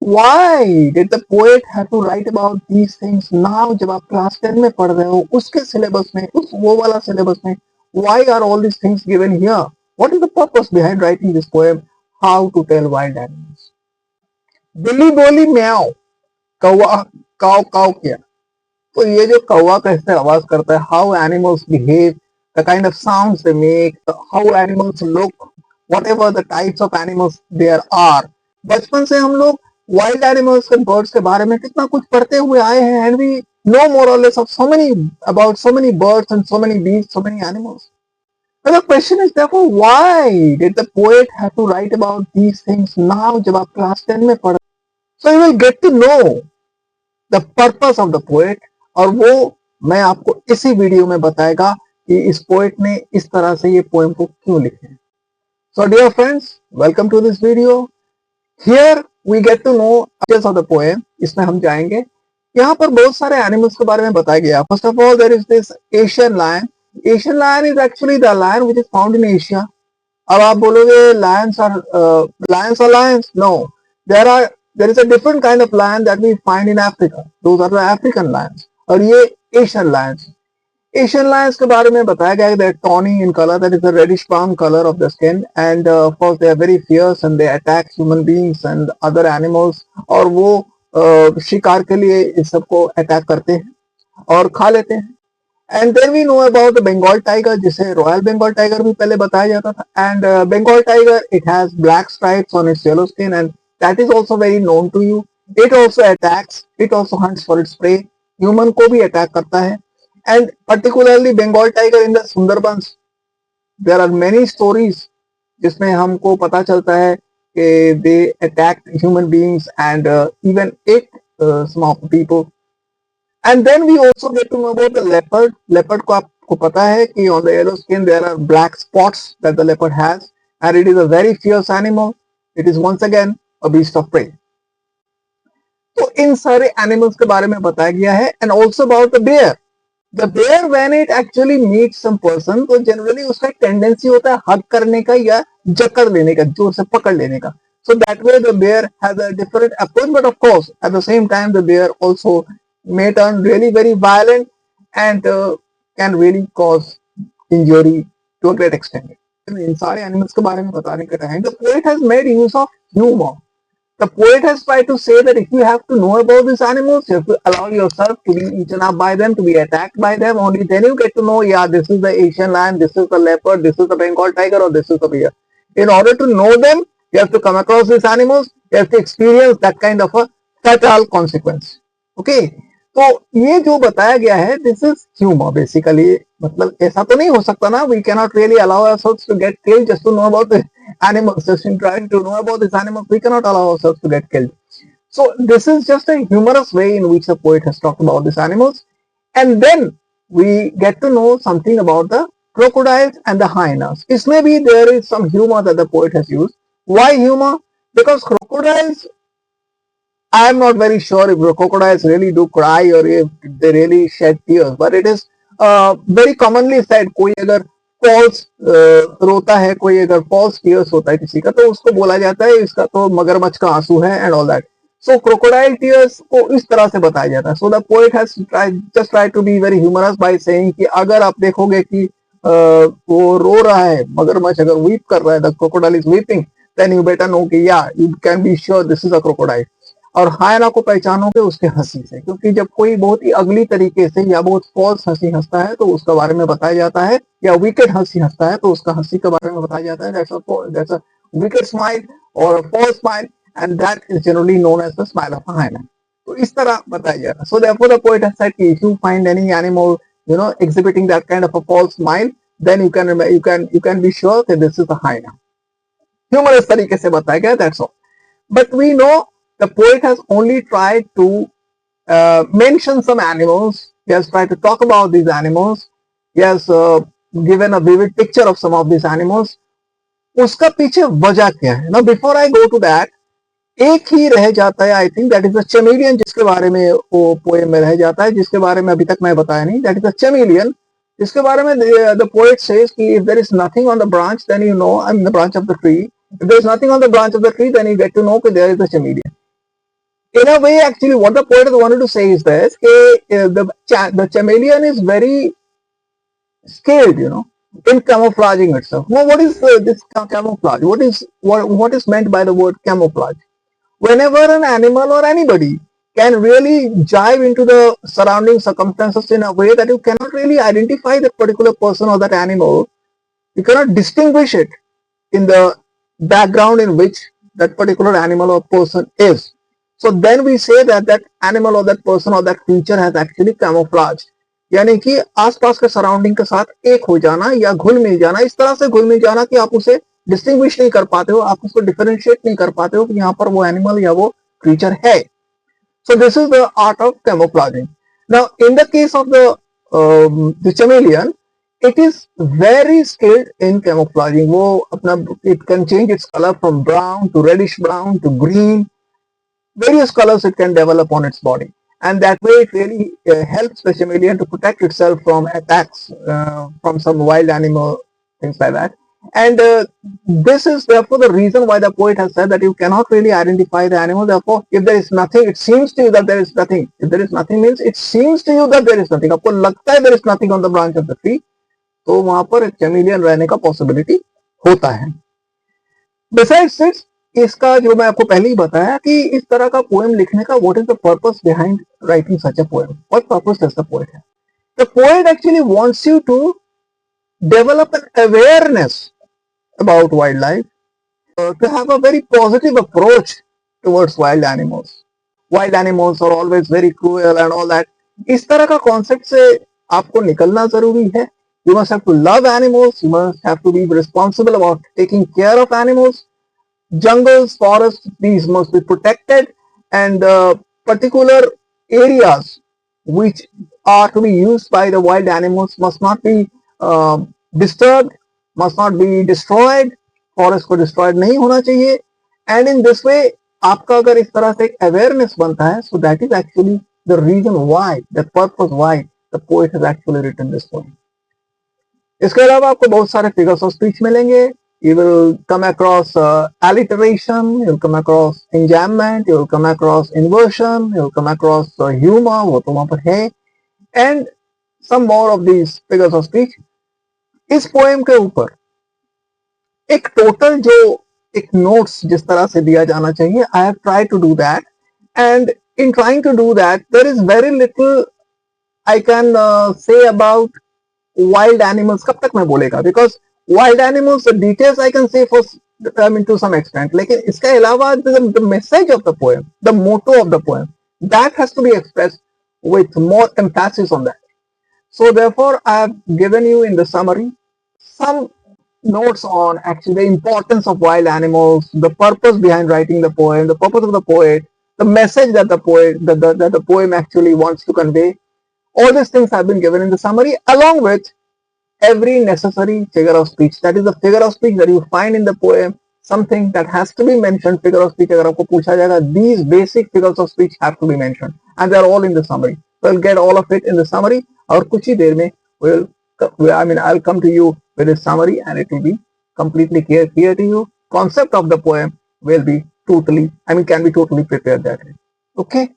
why did the poet have to write about these things now? जब आप class 10 में पढ़ रहे हो उसके सिलेबस में उस वो वाला सिलेबस में why are all these things given here? What is the purpose behind writing this poem? How to tell wild animals? बिल्ली बोली म्याओ, कौवा काव काव किया। तो ये जो कौवा कैसे आवाज करता है, how animals behave, the kind of sounds they make, how animals look, whatever the types of animals there are, बचपन से हम लोग वाइल्ड एनिमल्स एंड बर्ड्स के बारे में कितना कुछ पढ़ते हुए आए हैं, एंड वी नो मोर और less of so many about so many birds and so many beast, so many animals. But the question is therefore, why did the poet have to write about these things now? जब आप class 10 में पढ़, so you will get to know the purpose of the poet, और वो मैं आपको इसी video में बताएगा कि इस पोएट ने इस तरह से ये पोएम को क्यों लिखे. So dear friends, welcome to this video. Here we get to know details of the poem. इसमें हम जाएंगे. यहाँ पर बहुत सारे एनिमल्स के बारे में बताया गया. First of all, there is this Asian lion. Asian lion is actually the lion which is found in Asia. अब आप बोलोगे lions are lions? No, there is a different kind of lion that we find in Africa. Those are the African lions. और ये Asian lions. Asian lions के बारे में बताया गया that tawny in color, that is the reddish brown color of the skin, and of course they are very fierce and they attack human beings and other animals. और वो शिकार के लिए इस सबको अटैक करते हैं और खा लेते हैं. And then we know about the Bengal Tiger, जिसे Royal Bengal Tiger भी पहले बताया जाता था. And Bengal Tiger, it has black stripes on its yellow skin, and that is also very known to you. It also attacks, it also hunts for its prey. Human को भी attack करता है. And particularly Bengal Tiger in the Sundarbans, there are many stories जिसमें हमको पता चलता है कि they attacked human beings and even ate some of the people. And then we also get to know about the leopard. Leopard को आपको पता है कि on the yellow skin there are black spots that the leopard has, and it is a very fierce animal. It is once again a beast of prey. तो इन सारे animals के बारे में बताया गया है. And also about the bear. The bear, when it actually meets some person, तो generally उसका tendency होता है hug करने का या जकड़ लेने का, जोर से पकड़ लेने का. So that way the bear has a different approach, but of course at the same time the bear also may turn really very violent and can really cause injury to a great extent. इन सारे animals के बारे में बताने का time, the poet has made use of humor. The poet has tried to say that if you have to know about these animals, you have to allow yourself to be eaten up by them, to be attacked by them. Only then you get to know, yeah, this is the Asian lion, this is the leopard, this is the Bengal tiger, or this is the bear. In order to know them, you have to come across these animals, you have to experience that kind of a fatal consequence. Okay? तो ये जो बताया गया है, this is humor basically. मतलब ऐसा तो नहीं हो सकता ना, we cannot really allow ourselves to get killed just to know about the animals. Just in trying to know about these animals, we cannot allow ourselves to get killed. So this is just a humorous way in which the poet has talked about these animals. And then we get to know something about the crocodiles and the hyenas. इसमें भी there is some humor that the poet has used. Why humor? Because crocodiles, I am not very sure if the crocodiles really do cry or if they really shed tears, but it is very commonly said, कोई अगर false रोता है, कोई अगर false tears होता है किसी का, तो उसको बोला जाता है इसका तो मगरमच्छ का आंसू है and all that. So crocodile tears को इस तरह से बताया जाता है. So the poet has just tried to be very humorous by saying कि अगर आप देखोगे कि वो रो रहा है, मगरमच्छ अगर weep कर रहा है, the crocodile is weeping, then you better know कि yeah, you can be sure this is a crocodile. और हायना को पहचानोगे उसके हंसी से, क्योंकि जब कोई बहुत ही अगली तरीके से या बहुत फॉल्स हंसी हंसता है तो उसके बारे में बताया जाता है, या विकेट हंसी हंसता है तो उसका हंसी के बारे में बताया जाता है. That's a wicked smile or a false smile, and that is generally known as the smile of a hyena. तो इस तरह बताया जाता है. So therefore the poet has said if you find any animal, exhibiting that kind of a false smile, then you can be sure that this is a hyena. Humorous तरीके से बताया गया, that's all. But we know the poet has only tried to mention some animals. He has tried to talk about these animals. He has given a vivid picture of some of these animals. उसका पीछे वजह क्या है? Now before I go to that, एक ही रह जाता है, I think that is the chameleon, जिसके बारे में वो पोएम में रह जाता है, जिसके बारे में अभी तक मैं बताया नहीं. That is the chameleon, जिसके बारे में the poet says कि if there is nothing on the branch, then you know, I mean the branch of the tree. If there is nothing on the branch of the tree, then you get to know that there is a chameleon. in a way, actually, what the poet wanted to say is this: the chameleon is very skilled, in camouflaging itself. Now, what is this camouflage? What is meant by the word camouflage? Whenever an animal or anybody can really jive into the surrounding circumstances in a way that you cannot really identify that particular person or that animal, you cannot distinguish it in the background in which that particular animal or person is. So then we say that that animal or that person or that creature has actually camouflage. यानी कि आसपास के surrounding के साथ एक हो जाना या घुल मिल जाना, इस तरह से घुल मिल जाना कि आप उसे डिस्टिंग्विश नहीं कर पाते हो, आप उसको डिफरेंशिएट नहीं कर पाते हो कि यहाँ पर वो एनिमल या वो क्रीचर है. So this is the art of camouflaging. Now, in the case of the chameleon, it is very skilled in camouflaging. It can change its color from brown to reddish brown to green. Various colors it can develop on its body, and that way it really helps the chameleon to protect itself from attacks from some wild animal, things like that. And this is therefore the reason why the poet has said that you cannot really identify the animal. Therefore, if there is nothing, it seems to you that there is nothing. If there is nothing means it seems to you that there is nothing. आपको लगता है there is nothing on the branch of the tree, तो वहां पर एक chameleon रहने का possibility होता है. Besides this, इसका जो मैं आपको पहले ही बताया कि इस तरह का पोएम लिखने का what is the purpose behind writing such a poem? What purpose does the poet have? The poet actually wants you to develop an awareness about wildlife, to have a very positive approach towards wild animals. Wild animals are always very cruel and all that. इस तरह का concept से आपको निकलना जरूरी है. You must have to love animals. You must have to be responsible about taking care of animals. Jungles, forests, these must be protected, and particular areas which are to be used by the wild animals must not be disturbed, must not be destroyed. Forest को destroyed नहीं होना चाहिए. And in this way, आपका अगर इस तरह से एक awareness बनता है, so that is actually the reason why, the purpose why the poet has actually written this poem. इसके अलावा आपको बहुत सारे figures of speech मिलेंगे. You will come across alliteration, you will come across enjambment, you will come across inversion, you will come across humor, वो तो वहाँ पर है, and some more of these figures of speech. इस poem के ऊपर एक टोटल जो एक नोट्स जिस तरह से दिया जाना चाहिए, I have tried to do that, and in trying to do that, there is very little I can say about wild animals. कब तक मैं बोलेगा? Because wild animals, the details I can say to some extent. लेकिन इसके अलावा the message of the poem, the motto of the poem, that has to be expressed with more emphasis on that. So therefore, I have given you in the summary some notes on actually the importance of wild animals, the purpose behind writing the poem, the purpose of the poet, the message that the poem actually wants to convey. All these things have been given in the summary, along with every necessary figure of speech. That is the figure of speech that you find in the poem, something that has to be mentioned. Figure of speech, अगर आपको पूछा जाएगा, these basic figures of speech have to be mentioned, and they are all in the summary. We'll get all of it in the summary. और कुछ ही देर में I'll come to you with a summary, and it will be completely clear to you. Concept of the poem will be can be totally prepared that way. Okay.